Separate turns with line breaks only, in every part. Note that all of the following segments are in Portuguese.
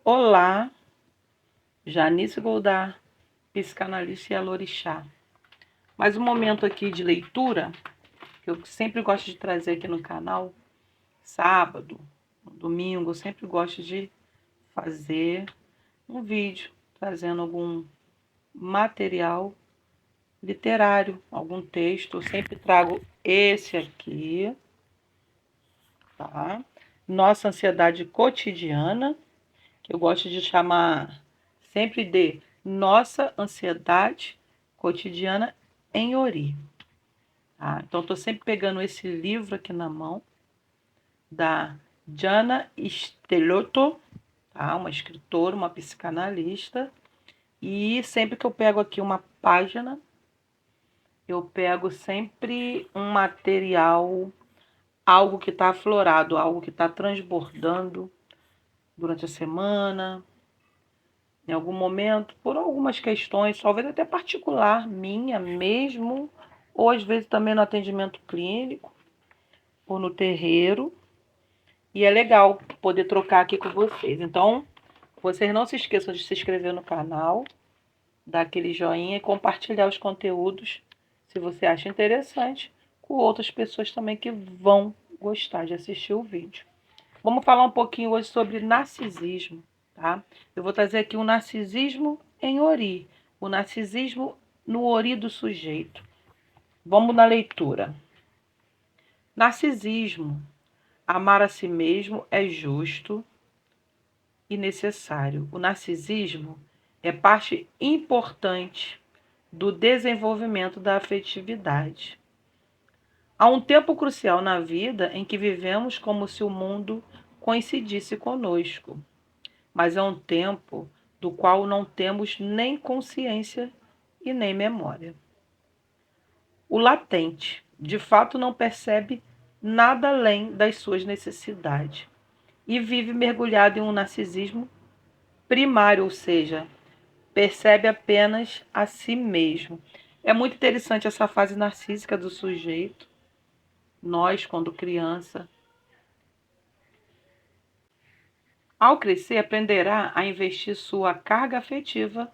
Olá, Janice Goldar, psicanalista e alorixá. Mais um momento aqui de leitura, que eu sempre gosto de trazer aqui no canal, sábado, domingo, eu sempre gosto de fazer um vídeo, trazendo algum material literário, algum texto. Eu sempre trago esse aqui, tá? Nossa Ansiedade Cotidiana, que eu gosto de chamar sempre de Nossa Ansiedade Cotidiana em Ori. Tá? Então, estou sempre pegando esse livro aqui na mão, da Jana Stelotto, tá? Uma escritora, uma psicanalista. E sempre que eu pego aqui uma página, eu pego sempre um material, algo que está aflorado, algo que está transbordando durante a semana, em algum momento, por algumas questões, talvez até particular, minha mesmo, ou às vezes também no atendimento clínico, ou no terreiro. E é legal poder trocar aqui com vocês. Então, vocês não se esqueçam de se inscrever no canal, dar aquele joinha e compartilhar os conteúdos, se você acha interessante, com outras pessoas também que vão gostar de assistir o vídeo. Vamos falar um pouquinho hoje sobre narcisismo, tá? Eu vou trazer aqui o narcisismo em Ori, o narcisismo no Ori do sujeito. Vamos na leitura. Narcisismo. Amar a si mesmo é justo e necessário. O narcisismo é parte importante do desenvolvimento da afetividade. Há um tempo crucial na vida em que vivemos como se o mundo coincidisse conosco, mas é um tempo do qual não temos nem consciência e nem memória. O latente, de fato, não percebe nada além das suas necessidades e vive mergulhado em um narcisismo primário, ou seja, percebe apenas a si mesmo. É muito interessante essa fase narcísica do sujeito. Nós, quando criança, ao crescer, aprenderá a investir sua carga afetiva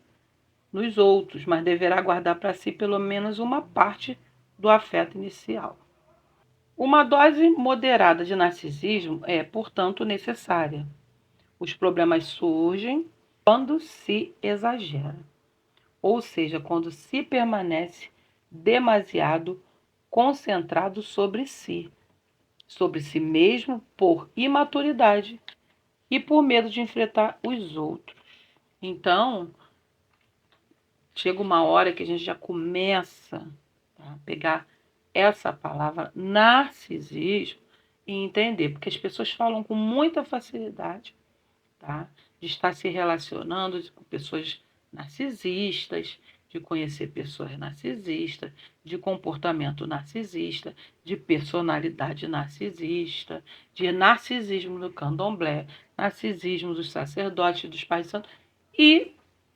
nos outros, mas deverá guardar para si pelo menos uma parte do afeto inicial. Uma dose moderada de narcisismo é, portanto, necessária. Os problemas surgem quando se exagera, ou seja, quando se permanece demasiado concentrado sobre si mesmo por imaturidade e por medo de enfrentar os outros. Então, chega uma hora que a gente já começa a pegar essa palavra narcisismo e entender, porque as pessoas falam com muita facilidade, tá? De estar se relacionando com pessoas narcisistas, de conhecer pessoas narcisistas, de comportamento narcisista, de personalidade narcisista, de narcisismo do candomblé, narcisismo dos sacerdotes, dos pais santos, e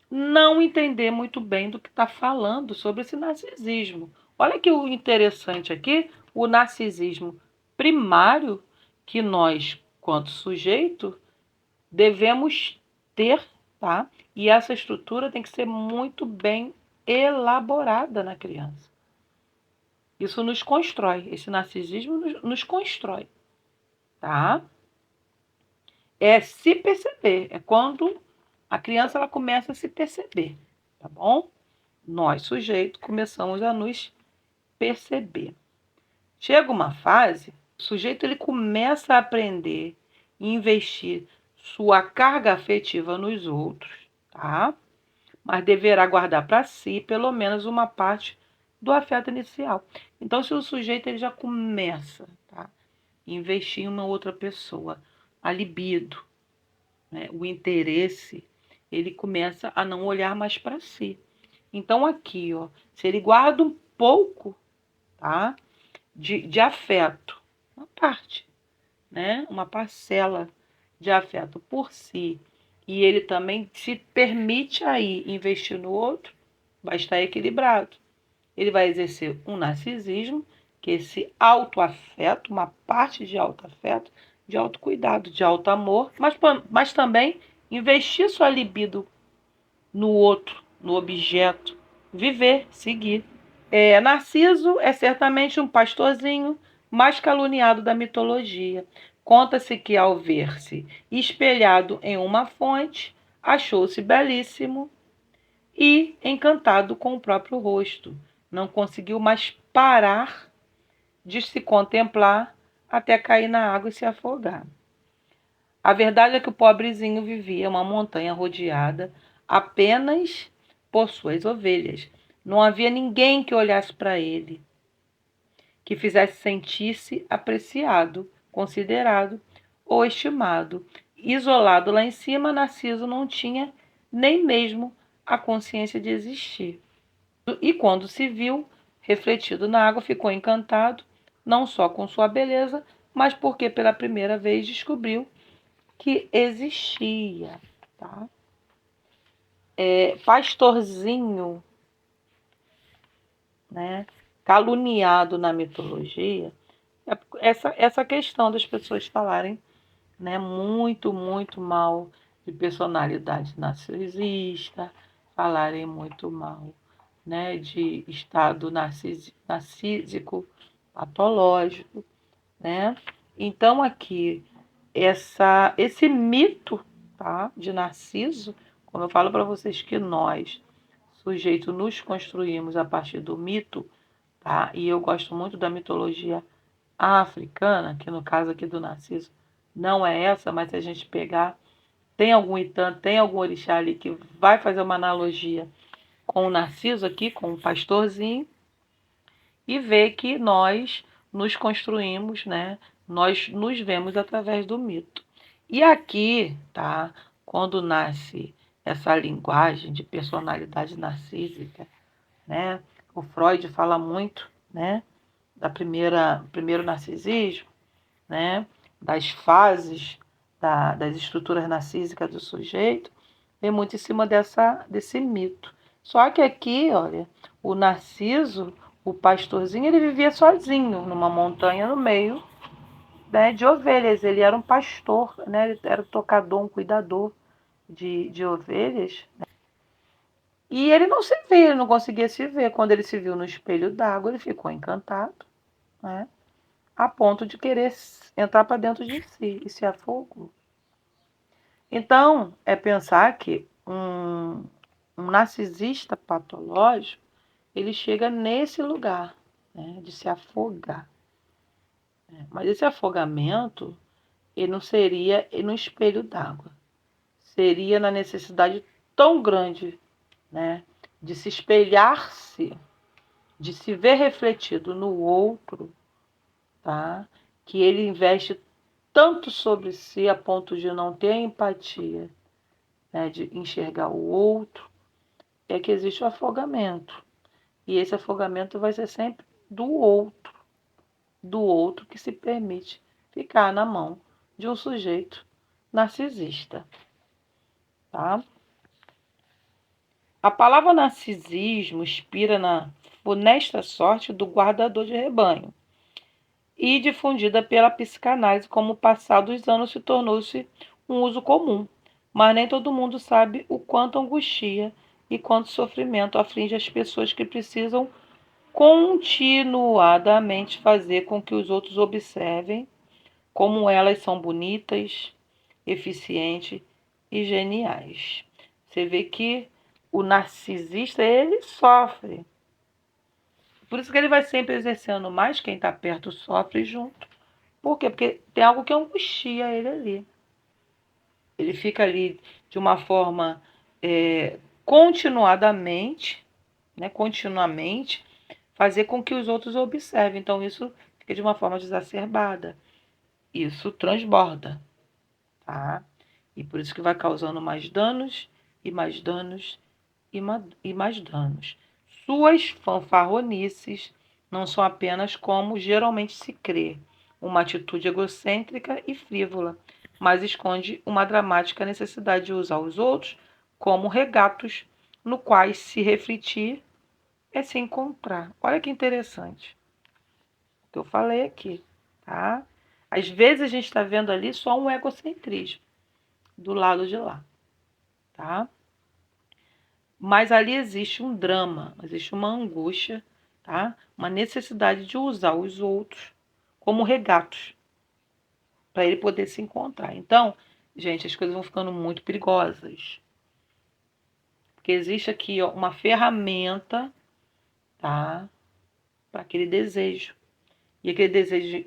não entender muito bem do que está falando sobre esse narcisismo. Olha que o interessante aqui, o narcisismo primário que nós, quanto sujeito, devemos ter, tá? E essa estrutura tem que ser muito bem elaborada na criança. Isso nos constrói, esse narcisismo nos constrói, tá? É se perceber, é quando a criança ela começa a se perceber, tá bom? Nós, sujeitos, começamos a nos perceber. Chega uma fase, o sujeito ele começa a aprender e investir sua carga afetiva nos outros, tá? Mas deverá guardar para si pelo menos uma parte do afeto inicial. Então, se o sujeito ele já começa, tá, a investir em uma outra pessoa, a libido, né, o interesse, ele começa a não olhar mais para si. Então, aqui, ó, se ele guarda um pouco, tá, de afeto, uma parte, né, uma parcela de afeto por si, e ele também se permite aí investir no outro, vai estar equilibrado. Ele vai exercer um narcisismo, que é esse autoafeto, uma parte de autoafeto, de autocuidado, de autoamor, mas também investir sua libido no outro, no objeto, viver, seguir. Narciso é certamente um pastorzinho mais caluniado da mitologia. Conta-se que, ao ver-se espelhado em uma fonte, achou-se belíssimo e encantado com o próprio rosto. Não conseguiu mais parar de se contemplar até cair na água e se afogar. A verdade é que o pobrezinho vivia em uma montanha rodeada apenas por suas ovelhas. Não havia ninguém que olhasse para ele, que fizesse sentir-se apreciado, considerado ou estimado. Isolado lá em cima, Narciso não tinha nem mesmo a consciência de existir. E quando se viu refletido na água, ficou encantado, não só com sua beleza, mas porque pela primeira vez descobriu que existia, tá? Pastorzinho, né? Caluniado na mitologia, essa questão das pessoas falarem, né, muito mal de personalidade narcisista, falarem muito mal, né, de estado narcísico patológico, né? Então aqui esse mito, tá, de Narciso, como eu falo para vocês que nós, sujeito, nos construímos a partir do mito, tá? E eu gosto muito da mitologia africana, que no caso aqui do Narciso não é essa, mas se a gente pegar, tem algum Itã, tem algum orixá ali que vai fazer uma analogia com o Narciso aqui, com o pastorzinho, e ver que nós nos construímos, né? Nós nos vemos através do mito. E aqui, tá? Quando nasce essa linguagem de personalidade narcísica, né? O Freud fala muito, né? Primeiro narcisismo, né? Das fases das estruturas narcísicas do sujeito, vem muito em cima desse mito. Só que aqui, olha, o Narciso, o pastorzinho, ele vivia sozinho numa montanha no meio, né, de ovelhas. Ele era um pastor, né? Ele era um tocador, um cuidador de ovelhas. E ele não se via, ele não conseguia se ver. Quando ele se viu no espelho d'água, ele ficou encantado, né? A ponto de querer entrar para dentro de si e se afogou. Então, é pensar que um narcisista patológico, ele chega nesse lugar, né, de se afogar. Mas esse afogamento, ele não seria no espelho d'água. Seria na necessidade tão grande, né, de se espelhar-se, de se ver refletido no outro, tá? Que ele investe tanto sobre si a ponto de não ter empatia, né, de enxergar o outro, é que existe o afogamento. E esse afogamento vai ser sempre do outro que se permite ficar na mão de um sujeito narcisista, tá? A palavra narcisismo inspira na funesta sorte do guardador de rebanho e difundida pela psicanálise, como o passar dos anos se tornou-se um uso comum. Mas nem todo mundo sabe o quanto angustia e quanto sofrimento aflige as pessoas que precisam continuadamente fazer com que os outros observem como elas são bonitas, eficientes e geniais. Você vê que o narcisista, ele sofre. Por isso que ele vai sempre exercendo mais, quem está perto sofre junto. Por quê? Porque tem algo que angustia ele ali. Ele fica ali de uma forma continuadamente, né, continuamente, fazer com que os outros observem. Então, isso fica de uma forma exacerbada. Isso transborda, tá? E por isso que vai causando mais danos, e mais danos, e mais danos. Suas fanfarronices não são apenas como geralmente se crê, uma atitude egocêntrica e frívola, mas esconde uma dramática necessidade de usar os outros como regatos no quais se refletir é se encontrar. Olha que interessante o que eu falei aqui, tá? Às vezes a gente está vendo ali só um egocentrismo do lado de lá. tá? Mas ali existe um drama, existe uma angústia, tá? Uma necessidade de usar os outros como regatos para ele poder se encontrar. Então, gente, as coisas vão ficando muito perigosas. Porque existe aqui, ó, uma ferramenta, tá? Para aquele desejo. E aquele desejo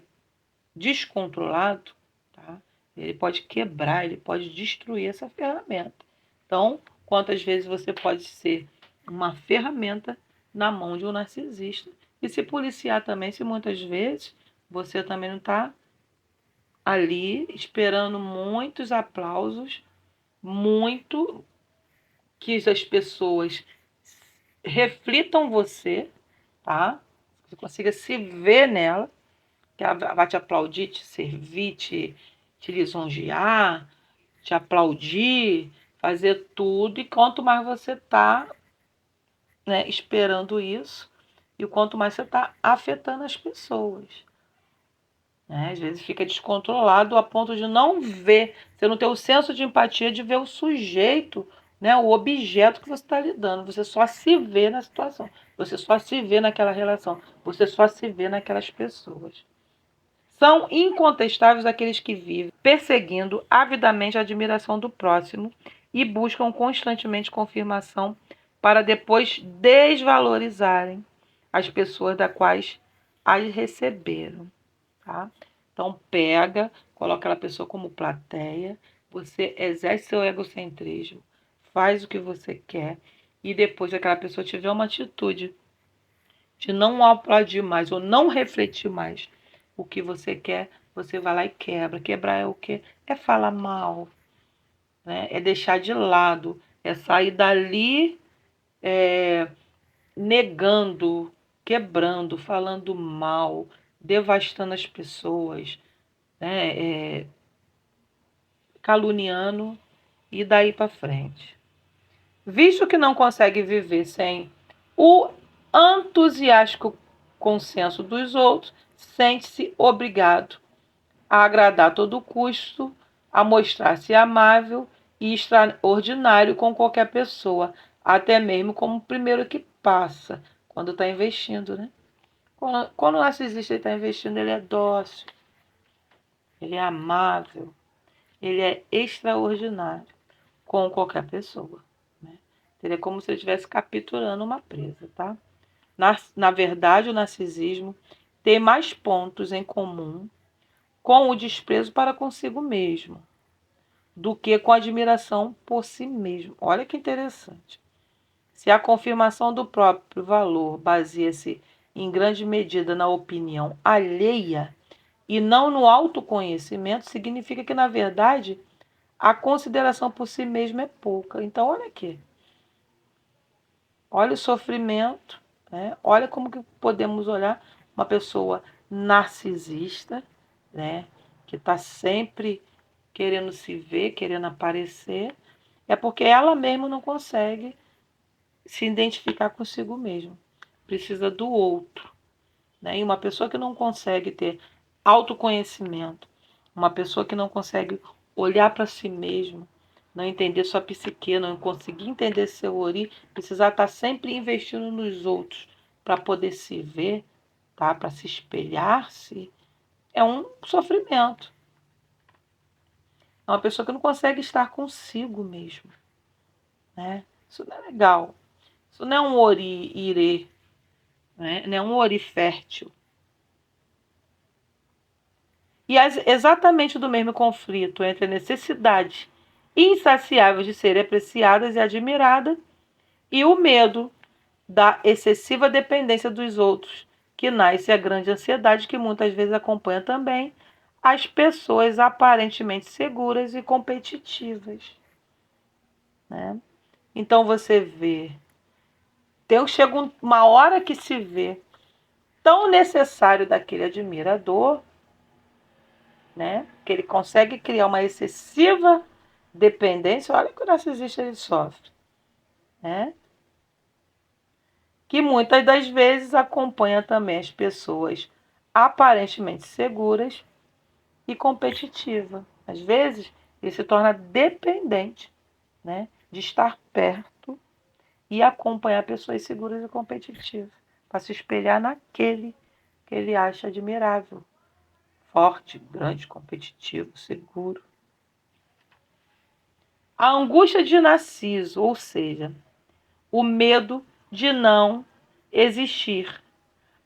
descontrolado, tá? Ele pode quebrar, ele pode destruir essa ferramenta. Então, quantas vezes você pode ser uma ferramenta na mão de um narcisista e se policiar também, se muitas vezes você também não está ali esperando muitos aplausos, muito que as pessoas reflitam você, tá? Você consiga se ver nela, que ela vai te aplaudir, te servir, te lisonjear, te aplaudir, fazer tudo. E quanto mais você está, né, esperando isso, e quanto mais você está afetando as pessoas. Né? Às vezes fica descontrolado a ponto de não ver, você não ter o senso de empatia de ver o sujeito, né, o objeto que você está lidando. Você só se vê na situação, você só se vê naquela relação, você só se vê naquelas pessoas. São incontestáveis aqueles que vivem perseguindo avidamente a admiração do próximo e buscam constantemente confirmação para depois desvalorizarem as pessoas das quais as receberam. Tá? Então pega, coloca aquela pessoa como plateia, você exerce seu egocentrismo, faz o que você quer e depois aquela pessoa tiver uma atitude de não aplaudir mais ou não refletir mais o que você quer, você vai lá e quebra. Quebrar é o quê? É falar mal, né? É deixar de lado, é sair dali negando, quebrando, falando mal, devastando as pessoas, né? Caluniando e daí para frente. Visto que não consegue viver sem o entusiástico consenso dos outros, sente-se obrigado a agradar a todo custo, a mostrar-se amável e extraordinário com qualquer pessoa, até mesmo como o primeiro que passa, quando está investindo, né? Quando o narcisista está investindo, ele é dócil, ele é amável, ele é extraordinário com qualquer pessoa. Né? Seria como se ele estivesse capturando uma presa, tá? Na verdade, o narcisismo tem mais pontos em comum com o desprezo para consigo mesmo do que com a admiração por si mesmo. Olha que interessante. Se a confirmação do próprio valor baseia-se em grande medida na opinião alheia e não no autoconhecimento, significa que, na verdade, a consideração por si mesmo é pouca. Então, olha aqui. Olha o sofrimento, né? Olha como que podemos olhar uma pessoa narcisista, né? Que está sempre querendo se ver, querendo aparecer. É porque ela mesma não consegue se identificar consigo mesma. Precisa do outro. Né? E uma pessoa que não consegue ter autoconhecimento, uma pessoa que não consegue olhar para si mesma, não entender sua psique, não conseguir entender seu ori, precisar estar sempre investindo nos outros para poder se ver, tá? Para se espelhar-se, é um sofrimento. É uma pessoa que não consegue estar consigo mesmo. Né? Isso não é legal. Isso não é um ori irê, né? Não é um ori fértil. E exatamente do mesmo conflito entre a necessidade insaciável de ser apreciadas e admirada e o medo da excessiva dependência dos outros, que nasce a grande ansiedade que muitas vezes acompanha também as pessoas aparentemente seguras e competitivas. Né? Então você vê, chega uma hora que se vê tão necessário daquele admirador, né? Que ele consegue criar uma excessiva dependência. Olha que o narcisista ele sofre, né? Que muitas das vezes acompanha também as pessoas aparentemente seguras e competitiva. Às vezes ele se torna dependente, né? de estar perto e acompanhar pessoas seguras e competitivas, para se espelhar naquele que ele acha admirável, forte, grande, competitivo, seguro. A angústia de Narciso, ou seja, o medo de não existir,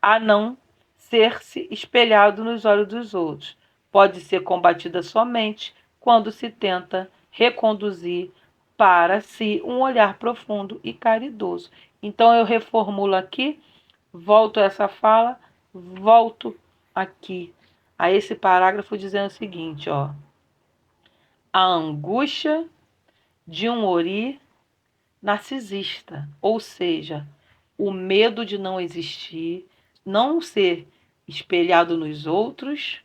a não ser-se espelhado nos olhos dos outros, pode ser combatida somente quando se tenta reconduzir para si um olhar profundo e caridoso. Então eu reformulo aqui, volto a essa fala, volto aqui a esse parágrafo dizendo o seguinte, ó: a angústia de um ori narcisista, ou seja, o medo de não existir, não ser espelhado nos outros,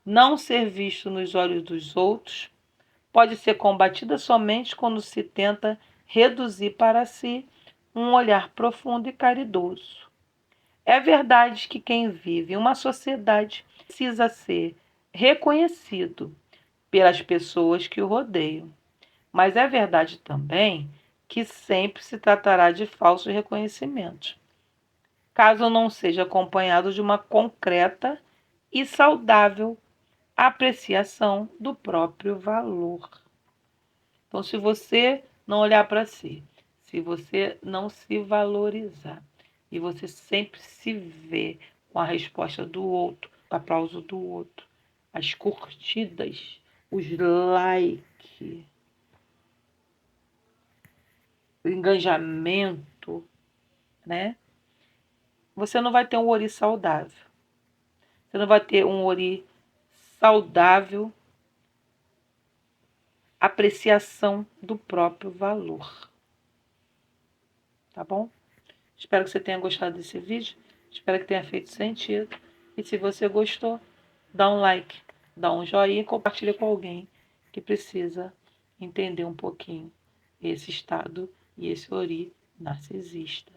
não ser visto nos olhos dos outros, pode ser combatida somente quando se tenta reduzir para si um olhar profundo e caridoso. É verdade que quem vive em uma sociedade precisa ser reconhecido pelas pessoas que o rodeiam, mas é verdade também que sempre se tratará de falso reconhecimento, caso não seja acompanhado de uma concreta e saudável apreciação do próprio valor. Então, se você não olhar para si, se você não se valorizar e você sempre se vê com a resposta do outro, o aplauso do outro, as curtidas, os likes, o engajamento, né? Você não vai ter um ori saudável. Você não vai ter um ori saudável, apreciação do próprio valor. Tá bom? Espero que você tenha gostado desse vídeo. Espero que tenha feito sentido. E se você gostou, dá um like, dá um joinha e compartilha com alguém que precisa entender um pouquinho esse estado e esse ori narcisista.